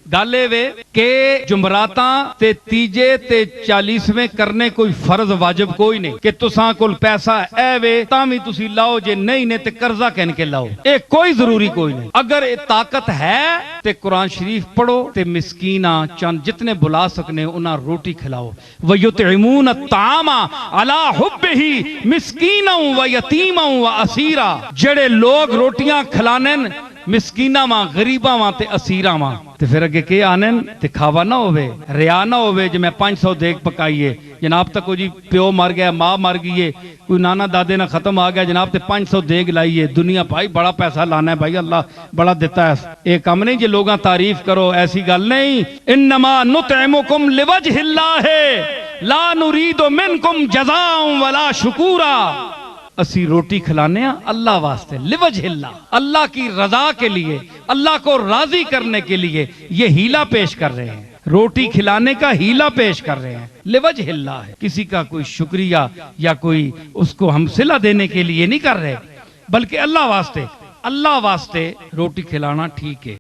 गल ए वे के जुमरातां ते तीजे ते 40वें करने कोई फर्ज वाजिब कोई नहीं कि तुसां कोल पैसा ऐ वे तां भी तुसी लाओ, जे नहीं ने ते कर्जा कहन के लाओ, ये कोई जरूरी कोई नहीं। अगर ये ताकत है ते कुरान शरीफ पढ़ो ते मिस्कीना चंद जितने बुला सकने उन्हें रोटी खिलाओ। व युतइमून अत्तामा अला हुब्बिही मिस्कीना व यतीमा व असीरा, जेड़े लोग रोटियां खिलाने मिस्कीना वा गरीबा वा ते असीरा वा, ते फिर अगे के आने दिखावा ना होवे, रिया ना होवे। जे मैं 500 देग पकाईए जनाब तक जी प्यो मर गया, मां मर गई है, कोई नाना दादे ना खत्म आ गया जनाब ते 500 देग लाइए, दुनिया भाई बड़ा पैसा लाना है भाई, अल्लाह बड़ा देता है। ये कम नहीं जे लोग तारीफ करो, ऐसी गल नहीं। इन्नमा नुतइमुकुम लिवजहिल्लाह ला नुरीदु मिनकुम जज़ाअन वला शुकूरा, असी रोटी खिलाने अल्लाह वास्ते, लिवजहिल्लाह, अल्लाह की रजा के लिए, अल्लाह को राजी करने के लिए ये हीला पेश कर रहे हैं, रोटी खिलाने का हीला पेश कर रहे हैं, लिवजहिल्लाह है। किसी का कोई शुक्रिया या कोई उसको हम सिला देने के लिए नहीं कर रहे, बल्कि अल्लाह वास्ते, अल्लाह वास्ते रोटी खिलाना ठीक है।